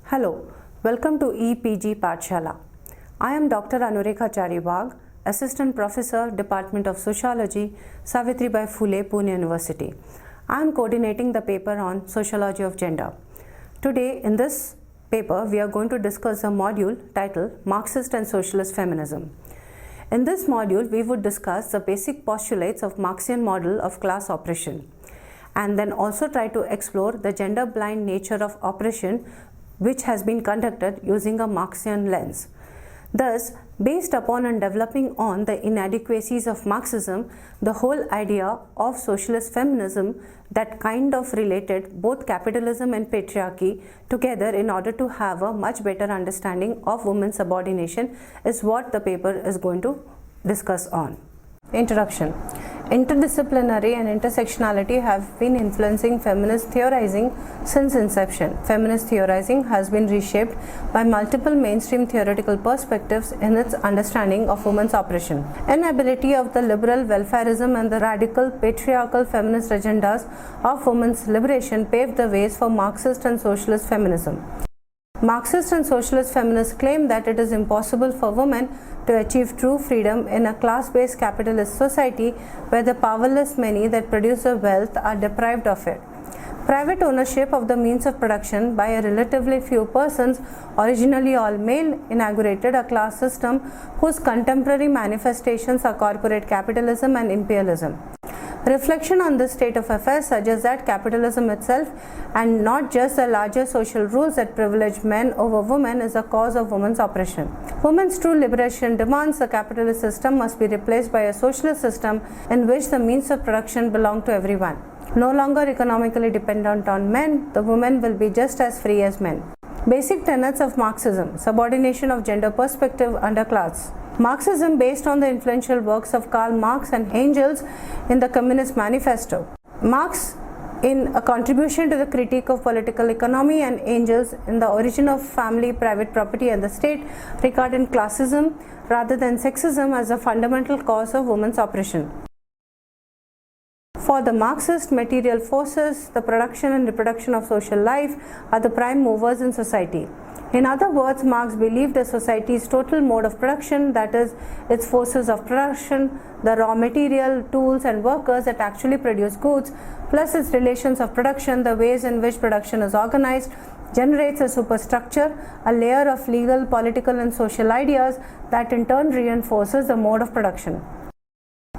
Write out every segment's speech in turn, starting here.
Hello, welcome to EPG Pathshala. I am Dr. Anurekha Charibag, Assistant Professor, Department of Sociology, Savitribai Phule, Pune University. I am coordinating the paper on Sociology of Gender. Today, in this paper, we are going to discuss a module titled Marxist and Socialist Feminism. In this module, we would discuss the basic postulates of Marxian model of class oppression, and then also try to explore the gender-blind nature of oppression which has been conducted using a Marxian lens. Thus, based upon and developing on the inadequacies of Marxism, the whole idea of socialist feminism that kind of related both capitalism and patriarchy together in order to have a much better understanding of women's subordination is what the paper is going to discuss on. Introduction. Interdisciplinary and intersectionality have been influencing feminist theorizing since inception. Feminist theorizing has been reshaped by multiple mainstream theoretical perspectives in its understanding of women's oppression. Inability of the liberal welfarism and the radical patriarchal feminist agendas of women's liberation paved the ways for Marxist and socialist feminism. Marxist and socialist feminists claim that it is impossible for women to achieve true freedom in a class-based capitalist society where the powerless many that produce the wealth are deprived of it. Private ownership of the means of production by a relatively few persons, originally all male, inaugurated a class system whose contemporary manifestations are corporate capitalism and imperialism. Reflection on this state of affairs suggests that capitalism itself, and not just the larger social rules that privilege men over women, is a cause of women's oppression. Women's true liberation demands the capitalist system must be replaced by a socialist system in which the means of production belong to everyone. No longer economically dependent on men, the women will be just as free as men. Basic tenets of Marxism: subordination of gender perspective under class. Marxism, based on the influential works of Karl Marx and Engels in the Communist Manifesto. Marx, in a contribution to the critique of political economy, and Engels in the origin of family, private property and the state, regarded classism rather than sexism as a fundamental cause of women's oppression. For the Marxist, material forces, the production and reproduction of social life are the prime movers in society. In other words, Marx believed a society's total mode of production, that is, its forces of production, the raw material, tools and workers that actually produce goods, plus its relations of production, the ways in which production is organized, generates a superstructure, a layer of legal, political and social ideas that in turn reinforces the mode of production.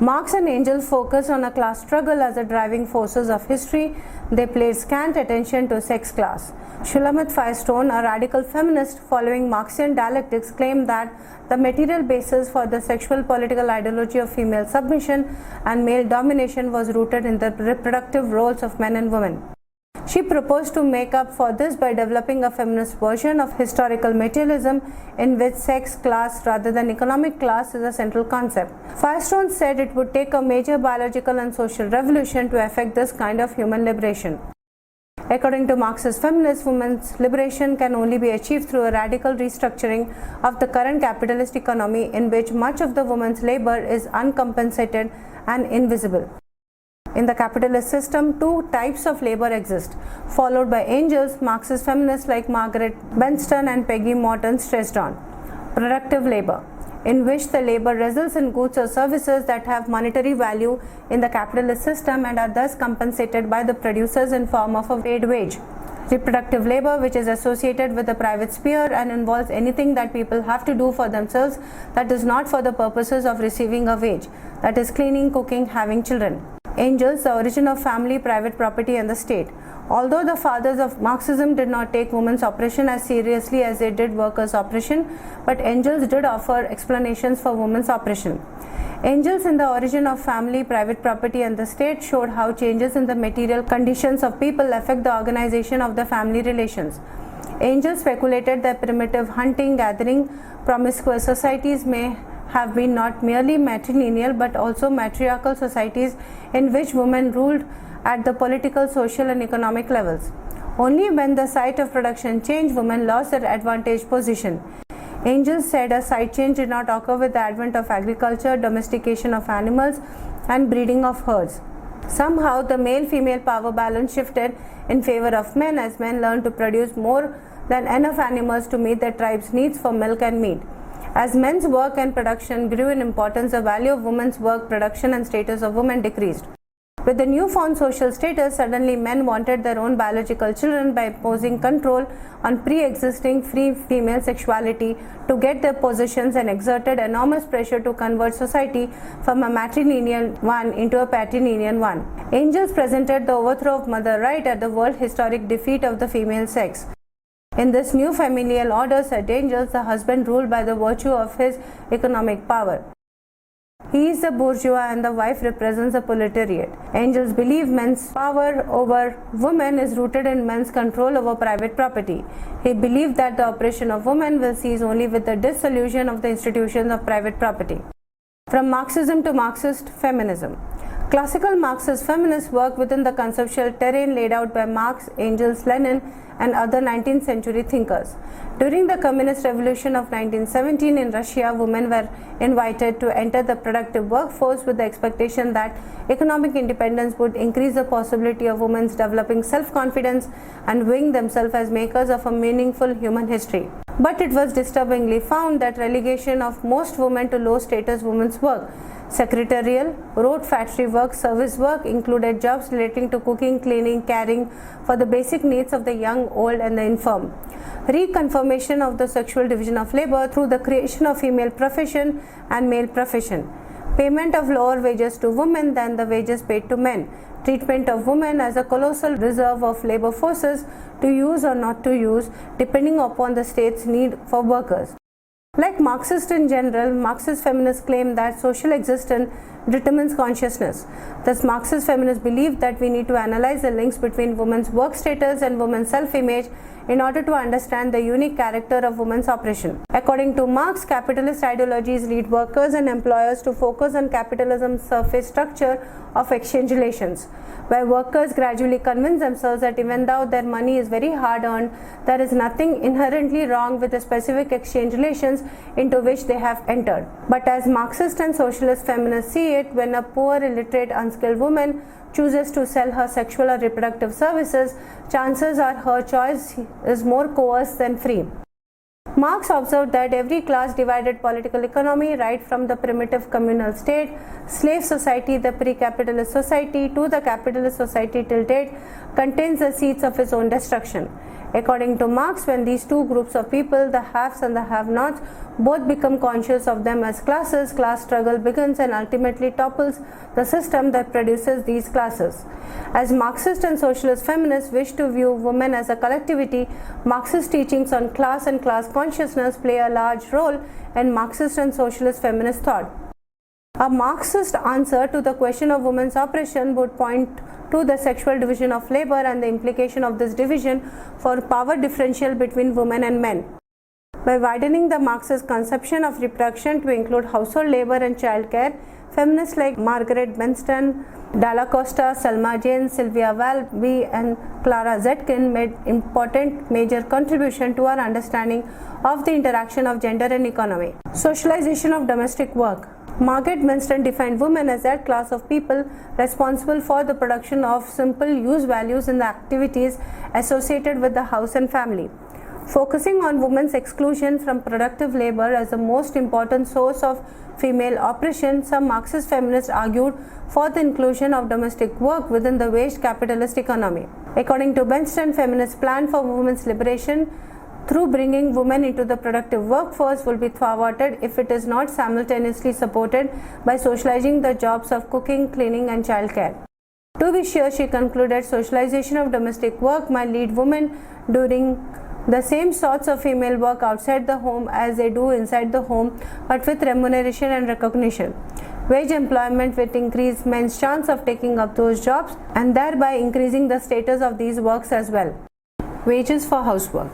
Marx and Engels focused on a class struggle as the driving forces of history. They paid scant attention to sex class. Shulamit Firestone, a radical feminist following Marxian dialectics, claimed that the material basis for the sexual political ideology of female submission and male domination was rooted in the reproductive roles of men and women. She proposed to make up for this by developing a feminist version of historical materialism in which sex, class rather than economic class is a central concept. Firestone said it would take a major biological and social revolution to effect this kind of human liberation. According to Marxist feminists, women's liberation can only be achieved through a radical restructuring of the current capitalist economy in which much of the woman's labor is uncompensated and invisible. In the capitalist system, two types of labor exist, followed by Engels. Marxist feminists like Margaret Benston and Peggy Morton stressed on productive labor, in which the labor results in goods or services that have monetary value in the capitalist system and are thus compensated by the producers in form of a paid wage. Reproductive labor, which is associated with the private sphere and involves anything that people have to do for themselves that is not for the purposes of receiving a wage, that is cleaning, cooking, having children. Engels, the origin of family, private property and the state. Although the fathers of Marxism did not take women's oppression as seriously as they did workers' oppression, but Engels did offer explanations for women's oppression. Engels, in the origin of family, private property and the state, showed how changes in the material conditions of people affect the organization of the family relations. Engels speculated that primitive hunting, gathering, promiscuous societies may have been not merely matrilineal but also matriarchal societies in which women ruled at the political, social and economic levels. Only when the site of production changed, women lost their advantaged position. Engels said a site change did not occur with the advent of agriculture, domestication of animals and breeding of herds. Somehow the male-female power balance shifted in favor of men as men learned to produce more than enough animals to meet their tribe's needs for milk and meat. As men's work and production grew in importance, the value of women's work, production, and status of women decreased. With the newfound social status, suddenly men wanted their own biological children by imposing control on pre-existing free female sexuality to get their positions, and exerted enormous pressure to convert society from a matrilineal one into a patrilineal one. Angels presented the overthrow of mother right at the world historic defeat of the female sex. In this new familial order, said angels, the husband ruled by the virtue of his economic power. He is the bourgeois and the wife represents the proletariat. Angels believe men's power over women is rooted in men's control over private property. He believed that the oppression of women will cease only with the dissolution of the institutions of private property. From Marxism to Marxist feminism. Classical Marxist feminists work within the conceptual terrain laid out by Marx, Engels, Lenin, and other 19th century thinkers. During the Communist Revolution of 1917 in Russia, women were invited to enter the productive workforce with the expectation that economic independence would increase the possibility of women's developing self-confidence and viewing themselves as makers of a meaningful human history. But it was disturbingly found that relegation of most women to low-status women's work, secretarial, road factory work, service work, included jobs relating to cooking, cleaning, caring for the basic needs of the young, old, and the infirm. Reconfirmation of the sexual division of labor through the creation of female profession and male profession. Payment of lower wages to women than the wages paid to men. Treatment of women as a colossal reserve of labor forces to use or not to use, depending upon the state's need for workers. Like Marxists in general, Marxist feminists claim that social existence determines consciousness. Thus, Marxist feminists believe that we need to analyze the links between women's work status and women's self-image in order to understand the unique character of women's oppression. According to Marx, capitalist ideologies lead workers and employers to focus on capitalism's surface structure of exchange relations, where workers gradually convince themselves that even though their money is very hard earned, there is nothing inherently wrong with the specific exchange relations into which they have entered. But as Marxist and socialist feminists see it, when a poor, illiterate, unskilled woman chooses to sell her sexual or reproductive services, chances are her choice is more coerced than free. Marx observed that every class-divided political economy, right from the primitive communal state, slave society, the pre-capitalist society, to the capitalist society till date, contains the seeds of its own destruction. According to Marx, when these two groups of people, the haves and the have-nots, both become conscious of them as classes, class struggle begins and ultimately topples the system that produces these classes. As Marxist and socialist feminists wish to view women as a collectivity, Marxist teachings on class and class consciousness play a large role in Marxist and socialist feminist thought. A Marxist answer to the question of women's oppression would point to the sexual division of labor and the implication of this division for power differential between women and men. By widening the Marxist conception of reproduction to include household labor and childcare, feminists like Margaret Benston, Dalla Costa, Selma Jane, Sylvia Walby, and Clara Zetkin made important major contribution to our understanding of the interaction of gender and economy. Socialization of domestic work. Margaret Benston defined women as that class of people responsible for the production of simple use values in the activities associated with the house and family. Focusing on women's exclusion from productive labor as the most important source of female oppression, some Marxist feminists argued for the inclusion of domestic work within the wage capitalist economy. According to Benston, feminists' plan for women's liberation through bringing women into the productive workforce will be thwarted if it is not simultaneously supported by socializing the jobs of cooking, cleaning, and childcare. To be sure, she concluded, socialization of domestic work might lead women doing the same sorts of female work outside the home as they do inside the home, but with remuneration and recognition. Wage employment will increase men's chance of taking up those jobs and thereby increasing the status of these works as well. Wages for housework.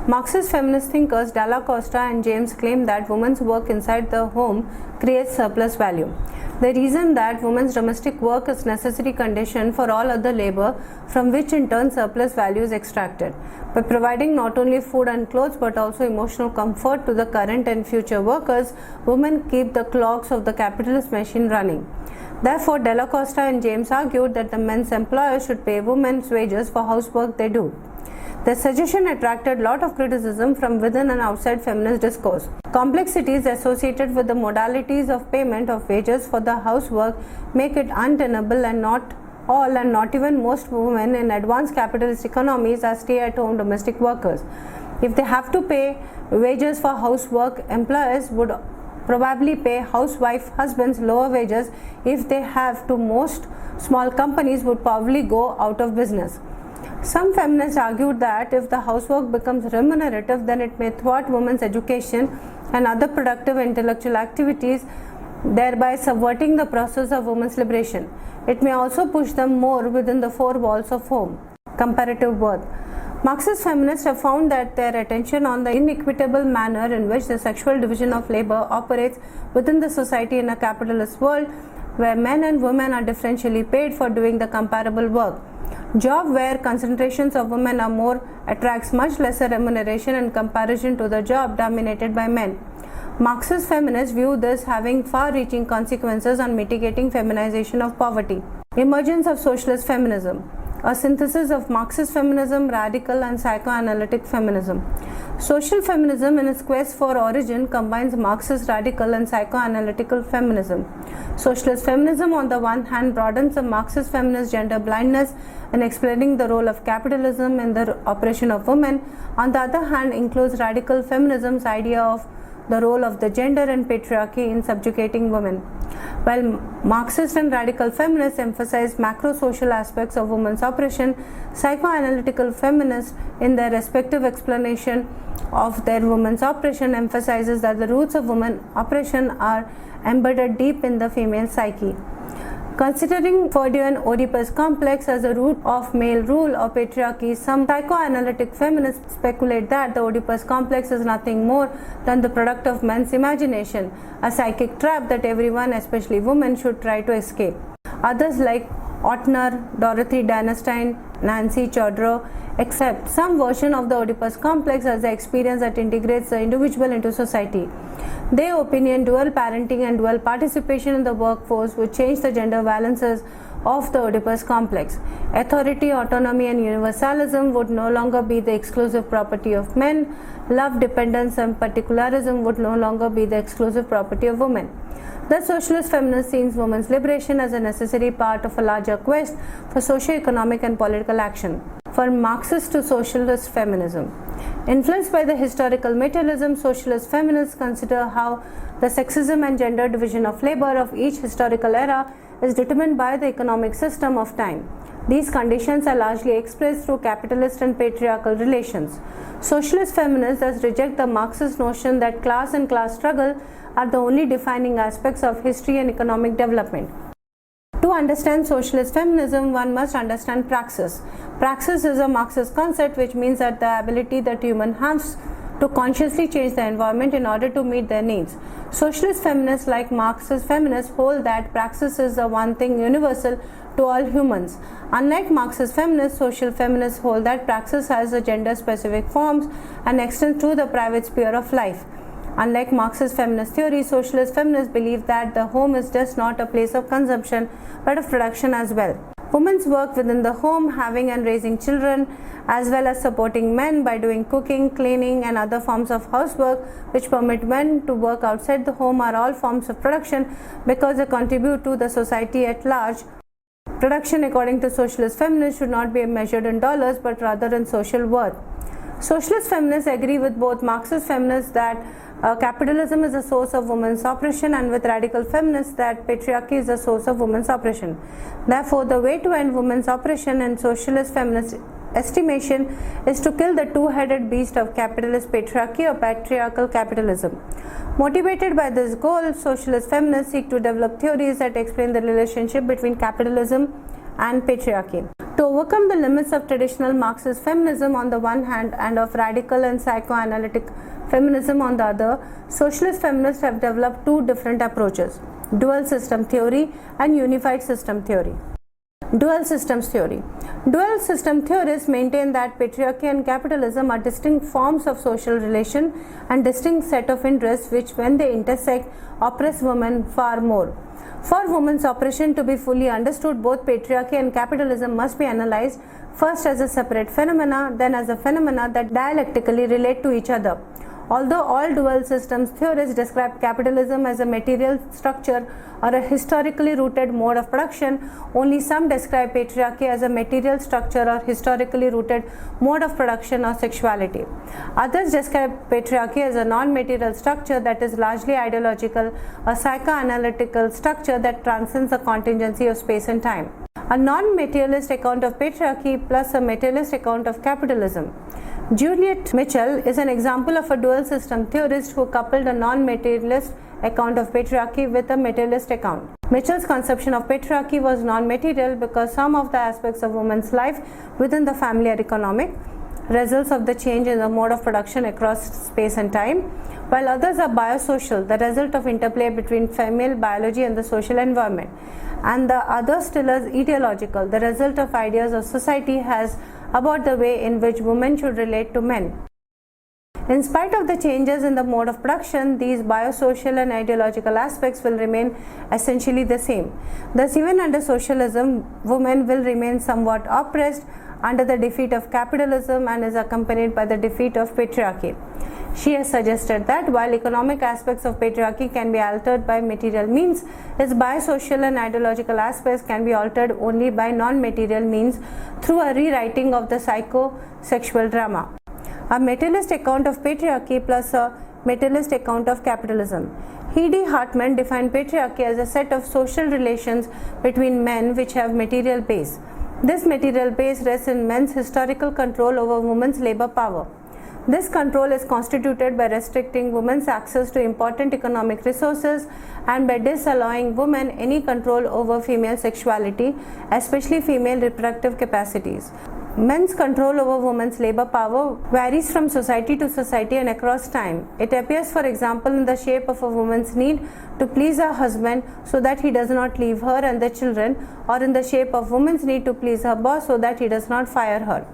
Marxist feminist thinkers Dalla Costa and James claim that women's work inside the home creates surplus value. They reason that women's domestic work is necessary condition for all other labor, from which in turn surplus value is extracted. By providing not only food and clothes but also emotional comfort to the current and future workers, women keep the clogs of the capitalist machine running. Therefore, Dalla Costa and James argued that the men's employers should pay women's wages for housework they do. Their suggestion attracted a lot of criticism from within and outside feminist discourse. Complexities associated with the modalities of payment of wages for the housework make it untenable, and not all and not even most women in advanced capitalist economies are stay-at-home domestic workers. If they have to pay wages for housework, employers would probably pay housewife husbands lower wages. If they have to, most small companies would probably go out of business. Some feminists argued that if the housework becomes remunerative, then it may thwart women's education and other productive intellectual activities, thereby subverting the process of women's liberation. It may also push them more within the four walls of home. Comparative worth. Marxist feminists have found that their attention on the inequitable manner in which the sexual division of labor operates within the society in a capitalist world, where men and women are differentially paid for doing the comparable work. Job where concentrations of women are more attracts much lesser remuneration in comparison to the job dominated by men. Marxist feminists view this having far-reaching consequences on mitigating feminization of poverty. Emergence of socialist feminism. A synthesis of Marxist feminism, radical and psychoanalytic feminism. Social feminism, in its quest for origin, combines Marxist radical and psychoanalytical feminism. Socialist feminism, on the one hand, broadens the Marxist feminist gender blindness in explaining the role of capitalism in the oppression of women. On the other hand, includes radical feminism's idea of the role of the gender and patriarchy in subjugating women. While Marxist and radical feminists emphasize macro-social aspects of women's oppression, psychoanalytical feminists, in their respective explanation of their women's oppression, emphasizes that the roots of women oppression are embedded deep in the female psyche. Considering Freudian and Oedipus complex as a root of male rule or patriarchy, some psychoanalytic feminists speculate that the Oedipus complex is nothing more than the product of men's imagination, a psychic trap that everyone, especially women, should try to escape. Others like Ortner, Dorothy Dynestein, Nancy Chodorow accept some version of the Oedipus complex as the experience that integrates the individual into society. Their opinion, dual parenting and dual participation in the workforce would change the gender balances of the Oedipus complex. Authority, autonomy and universalism would no longer be the exclusive property of men. Love, dependence and particularism would no longer be the exclusive property of women. The socialist feminist sees women's liberation as a necessary part of a larger quest for socio-economic and political action. From Marxist to socialist feminism. Influenced by the historical materialism, socialist feminists consider how the sexism and gender division of labor of each historical era is determined by the economic system of time. These conditions are largely expressed through capitalist and patriarchal relations. Socialist feminists thus reject the Marxist notion that class and class struggle are the only defining aspects of history and economic development. To understand socialist feminism, one must understand praxis. Praxis is a Marxist concept which means that the ability that human has to consciously change the environment in order to meet their needs. Socialist feminists, like Marxist feminists, hold that praxis is the one thing universal to all humans. Unlike Marxist feminists, social feminists hold that praxis has a gender-specific forms and extends to the private sphere of life. Unlike Marxist feminist theory, socialist feminists believe that the home is just not a place of consumption but of production as well. Women's work within the home, having and raising children, as well as supporting men by doing cooking, cleaning and other forms of housework which permit men to work outside the home, are all forms of production because they contribute to the society at large. Production, according to socialist feminists, should not be measured in dollars but rather in social worth. Socialist feminists agree with both Marxist feminists that capitalism is a source of women's oppression, and with radical feminists that patriarchy is a source of women's oppression. Therefore, the way to end women's oppression in socialist feminist estimation is to kill the two-headed beast of capitalist patriarchy or patriarchal capitalism. Motivated by this goal, socialist feminists seek to develop theories that explain the relationship between capitalism and patriarchy. To overcome the limits of traditional Marxist feminism on the one hand and of radical and psychoanalytic feminism on the other, socialist feminists have developed two different approaches: dual system theory and unified system theory. Dual systems theory. Dual system theorists maintain that patriarchy and capitalism are distinct forms of social relation and distinct set of interests which, when they intersect, oppress women far more. For women's oppression to be fully understood, both patriarchy and capitalism must be analyzed first as a separate phenomena, then as a phenomena that dialectically relate to each other. Although all dual systems theorists describe capitalism as a material structure or a historically rooted mode of production, only some describe patriarchy as a material structure or historically rooted mode of production or sexuality. Others describe patriarchy as a non-material structure that is largely ideological, a psychoanalytical structure that transcends the contingency of space and time. A non-materialist account of patriarchy plus a materialist account of capitalism. Juliet Mitchell is an example of a dual system theorist who coupled a non-materialist account of patriarchy with a materialist account. Mitchell's conception of patriarchy was non-material because some of the aspects of women's life within the family are economic, results of the change in the mode of production across space and time, while others are biosocial, the result of interplay between female biology and the social environment, and the other still is ideological, the result of ideas of society has about the way in which women should relate to men. In spite of the changes in the mode of production, these biosocial and ideological aspects will remain essentially the same. Thus, even under socialism, women will remain somewhat oppressed under the defeat of capitalism and is accompanied by the defeat of patriarchy. She has suggested that while economic aspects of patriarchy can be altered by material means, its biosocial and ideological aspects can be altered only by non-material means through a rewriting of the psycho-sexual drama. A materialist account of patriarchy plus a materialist account of capitalism. Hedy Hartman defined patriarchy as a set of social relations between men which have material base. This material base rests in men's historical control over women's labor power. This control is constituted by restricting women's access to important economic resources and by disallowing women any control over female sexuality, especially female reproductive capacities. Men's control over women's labor power varies from society to society and across time. It appears, for example, in the shape of a woman's need to please her husband so that he does not leave her and the children, or in the shape of woman's need to please her boss so that he does not fire her.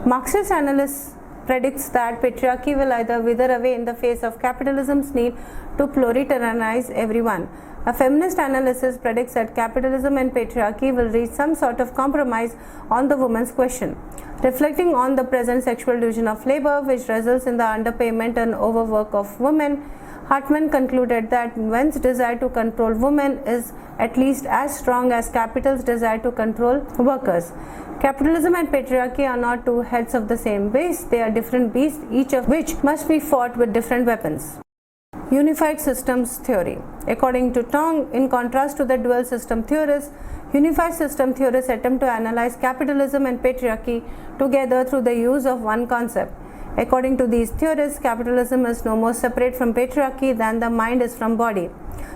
Marxist analysis predicts that patriarchy will either wither away in the face of capitalism's need to proletarianize everyone. A feminist analysis predicts that capitalism and patriarchy will reach some sort of compromise on the woman's question. Reflecting on the present sexual division of labor, which results in the underpayment and overwork of women, Hartman concluded that men's desire to control women is at least as strong as capital's desire to control workers. Capitalism and patriarchy are not two heads of the same beast, they are different beasts, each of which must be fought with different weapons. Unified systems theory. According to Tong, in contrast to the dual system theorists, unified system theorists attempt to analyze capitalism and patriarchy together through the use of one concept. According to these theorists, capitalism is no more separate from patriarchy than the mind is from body.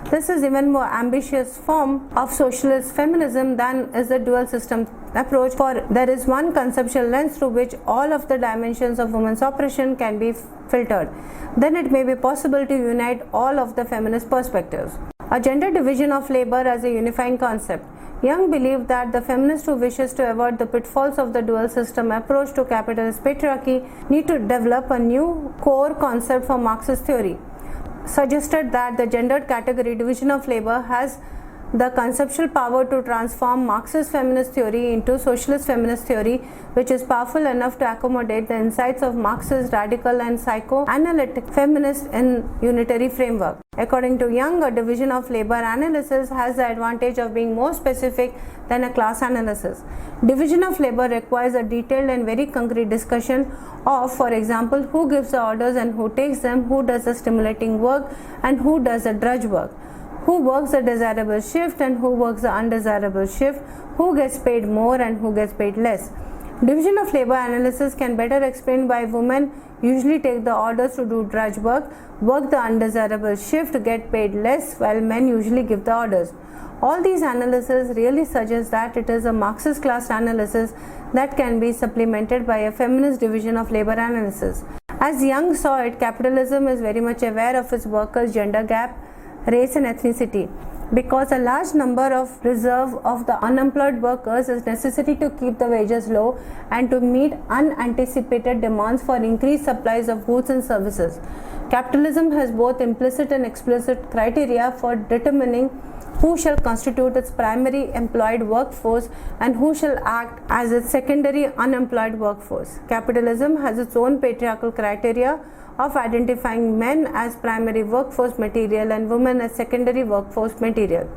This is even more ambitious form of socialist feminism than is the dual system approach, for there is one conceptual lens through which all of the dimensions of women's oppression can be filtered. Then it may be possible to unite all of the feminist perspectives. A gender division of labor as a unifying concept. Young believed that the feminist who wishes to avoid the pitfalls of the dual system approach to capitalist patriarchy need to develop a new core concept for Marxist theory. Suggested that the gendered category division of labor has the conceptual power to transform Marxist feminist theory into socialist feminist theory, which is powerful enough to accommodate the insights of Marxist radical and psychoanalytic feminists in unitary framework. According to Young, a division of labor analysis has the advantage of being more specific than a class analysis. Division of labor requires a detailed and very concrete discussion of, for example, who gives the orders and who takes them, who does the stimulating work and who does the drudge work, who works the desirable shift and who works the undesirable shift, who gets paid more and who gets paid less. Division of labor analysis can better explain why women usually take the orders to do drudge work, work the undesirable shift, get paid less, while men usually give the orders. All these analyses really suggest that it is a Marxist class analysis that can be supplemented by a feminist division of labor analysis. As Young saw it, capitalism is very much aware of its workers' gender gap, race and ethnicity. Because a large number of reserve of the unemployed workers is necessary to keep the wages low and to meet unanticipated demands for increased supplies of goods and services. Capitalism has both implicit and explicit criteria for determining who shall constitute its primary employed workforce and who shall act as its secondary unemployed workforce. Capitalism has its own patriarchal criteria of identifying men as primary workforce material and women as secondary workforce material.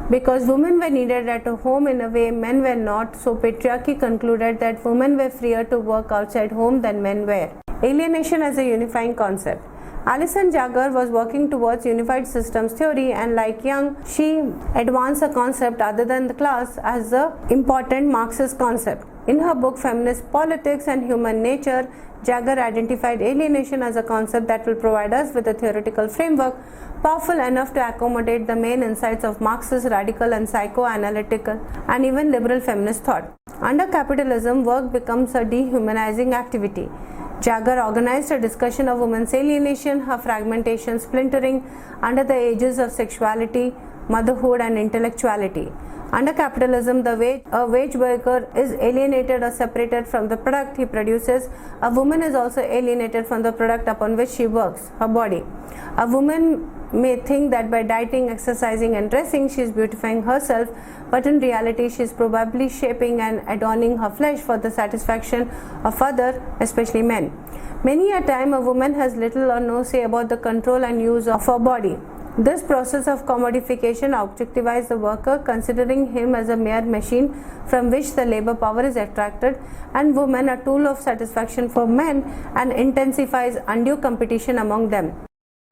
Because women were needed at home in a way men were not, so patriarchy concluded that women were freer to work outside home than men were. Alienation as a unifying concept. Alison Jagger was working towards unified systems theory, and like Young, she advanced a concept other than the class as the important Marxist concept. In her book Feminist Politics and Human Nature, Jagger identified alienation as a concept that will provide us with a theoretical framework powerful enough to accommodate the main insights of Marxist, radical and psychoanalytical and even liberal feminist thought. Under capitalism, work becomes a dehumanizing activity. Jagger organized a discussion of women's alienation, her fragmentation, splintering under the aegis of sexuality, motherhood and intellectuality. Under capitalism, a wage worker is alienated or separated from the product he produces. A woman is also alienated from the product upon which she works, her body. A woman may think that by dieting, exercising and dressing she is beautifying herself, but in reality she is probably shaping and adorning her flesh for the satisfaction of others, especially men. Many a time a woman has little or no say about the control and use of her body. This process of commodification objectivizes the worker, considering him as a mere machine from which the labor power is extracted, and women a tool of satisfaction for men, and intensifies undue competition among them.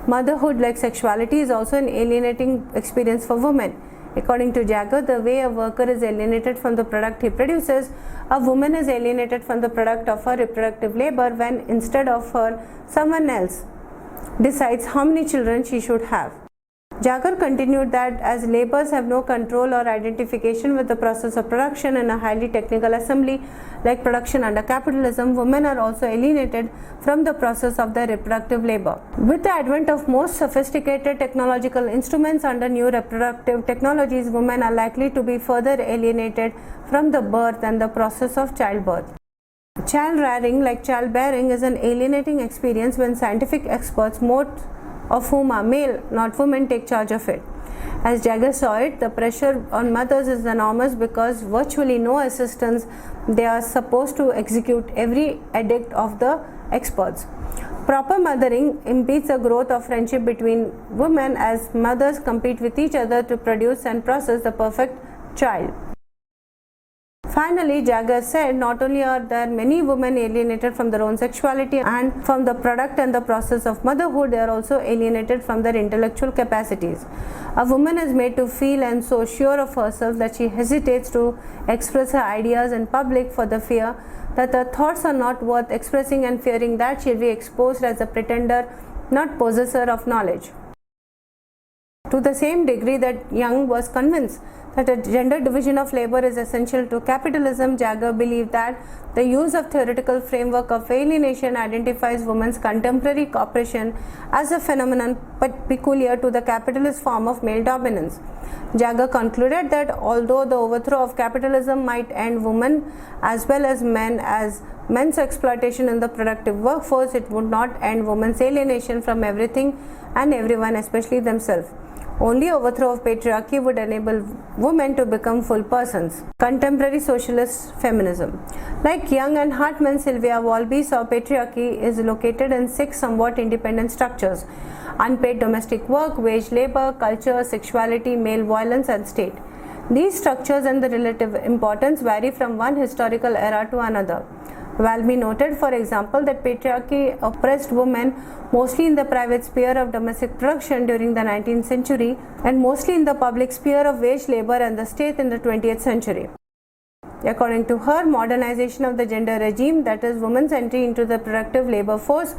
Motherhood, like sexuality, is also an alienating experience for women. According to Jagger, the way a worker is alienated from the product he produces, a woman is alienated from the product of her reproductive labor when instead of her, someone else decides how many children she should have. Jagger continued that as laborers have no control or identification with the process of production in a highly technical assembly like production under capitalism, women are also alienated from the process of their reproductive labor. With the advent of most sophisticated technological instruments under new reproductive technologies, women are likely to be further alienated from the birth and the process of childbirth. Child rearing, like childbearing, is an alienating experience when scientific experts, most of whom are male, not women, take charge of it. As Jagger saw it, the pressure on mothers is enormous because virtually no assistance, they are supposed to execute every edict of the experts. Proper mothering impedes the growth of friendship between women as mothers compete with each other to produce and process the perfect child. Finally, Jagger said, not only are there many women alienated from their own sexuality and from the product and the process of motherhood, they are also alienated from their intellectual capacities. A woman is made to feel and so sure of herself that she hesitates to express her ideas in public for the fear that her thoughts are not worth expressing and fearing that she will be exposed as a pretender, not possessor of knowledge. To the same degree that Young was convinced that a gender division of labor is essential to capitalism, Jagger believed that the use of theoretical framework of alienation identifies women's contemporary cooperation as a phenomenon peculiar to the capitalist form of male dominance. Jagger concluded that although the overthrow of capitalism might end women as well as men's exploitation in the productive workforce, it would not end women's alienation from everything and everyone, especially themselves. Only overthrow of patriarchy would enable women to become full persons. Contemporary socialist feminism. Like Young and Hartman, Sylvia Walby saw patriarchy is located in 6 somewhat independent structures: unpaid domestic work, wage labor, culture, sexuality, male violence, and state. These structures and the relative importance vary from one historical era to another. Walby noted, for example, that patriarchy oppressed women mostly in the private sphere of domestic production during the 19th century and mostly in the public sphere of wage labor and the state in the 20th century. According to her, modernization of the gender regime, that is, women's entry into the productive labor force,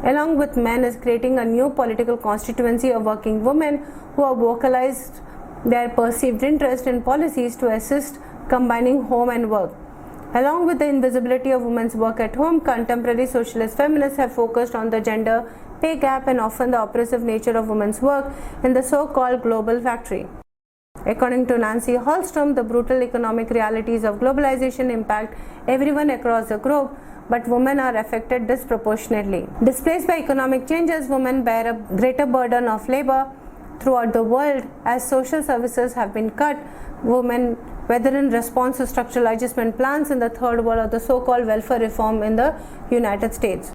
along with men, is creating a new political constituency of working women who have vocalized their perceived interest in policies to assist combining home and work. Along with the invisibility of women's work at home, contemporary socialist feminists have focused on the gender pay gap and often the oppressive nature of women's work in the so-called global factory. According to Nancy Hallstrom, the brutal economic realities of globalization impact everyone across the globe, but women are affected disproportionately. Displaced by economic changes, women bear a greater burden of labor throughout the world as social services have been cut, women, whether in response to structural adjustment plans in the third world or the so-called welfare reform in the United States.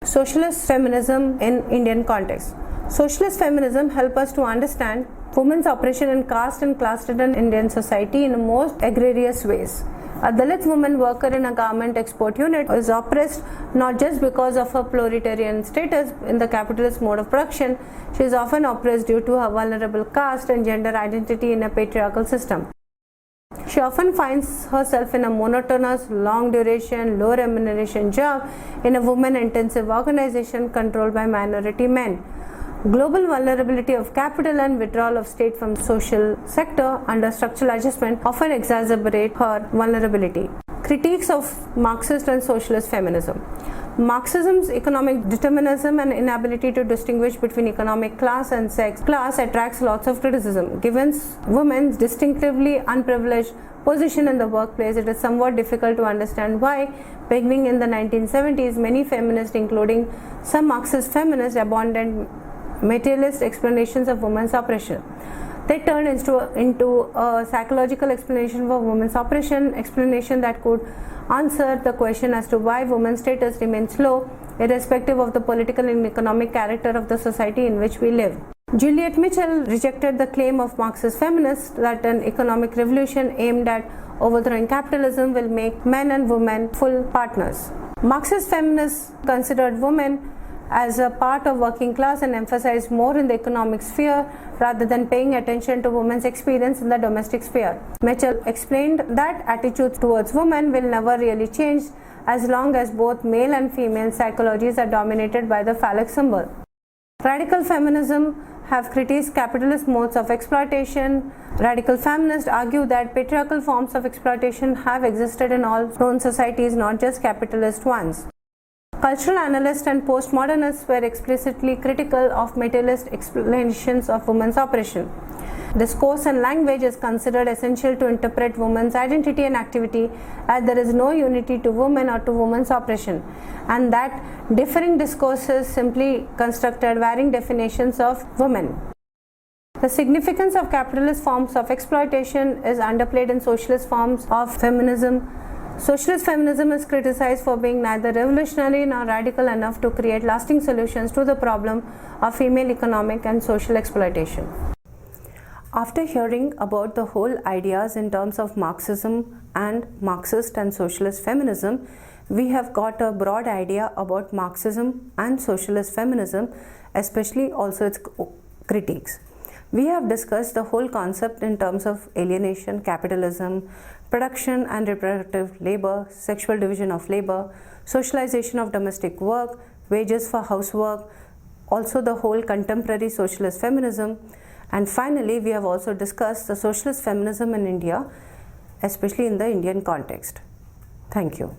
Socialist feminism in Indian context. Socialist feminism helps us to understand women's oppression in caste and class-ridden Indian society in most egregious ways. A Dalit woman worker in a garment export unit is oppressed not just because of her proletarian status in the capitalist mode of production. She is often oppressed due to her vulnerable caste and gender identity in a patriarchal system. She often finds herself in a monotonous, long duration, low remuneration job in a woman-intensive organization controlled by minority men. Global vulnerability of capital and withdrawal of state from social sector under structural adjustment often exacerbate her vulnerability. Critiques of Marxist and socialist feminism. Marxism's economic determinism and inability to distinguish between economic class and sex class attracts lots of criticism. Given women's distinctively unprivileged position in the workplace, it is somewhat difficult to understand why, beginning in the 1970s, many feminists, including some Marxist feminists, abandoned materialist explanations of women's oppression. They turned into a psychological explanation for women's oppression, explanation that could answer the question as to why women's status remains low, irrespective of the political and economic character of the society in which we live. Juliet Mitchell rejected the claim of Marxist feminists that an economic revolution aimed at overthrowing capitalism will make men and women full partners. Marxist feminists considered women as a part of working class and emphasized more in the economic sphere rather than paying attention to women's experience in the domestic sphere. Mitchell explained that attitudes towards women will never really change as long as both male and female psychologies are dominated by the phallic symbol. Radical feminism have criticized capitalist modes of exploitation. Radical feminists argue that patriarchal forms of exploitation have existed in all known societies, not just capitalist ones. Cultural analysts and postmodernists were explicitly critical of materialist explanations of women's oppression. Discourse and language is considered essential to interpret women's identity and activity, as there is no unity to women or to women's oppression, and that differing discourses simply constructed varying definitions of women. The significance of capitalist forms of exploitation is underplayed in socialist forms of feminism. Socialist feminism is criticized for being neither revolutionary nor radical enough to create lasting solutions to the problem of female economic and social exploitation. After hearing about the whole ideas in terms of Marxism and Marxist and socialist feminism, we have got a broad idea about Marxism and socialist feminism, especially also its critiques. We have discussed the whole concept in terms of alienation, capitalism, production and reproductive labor, sexual division of labor, socialization of domestic work, wages for housework, also the whole contemporary socialist feminism, and finally we have also discussed the socialist feminism in India, especially in the Indian context. Thank you.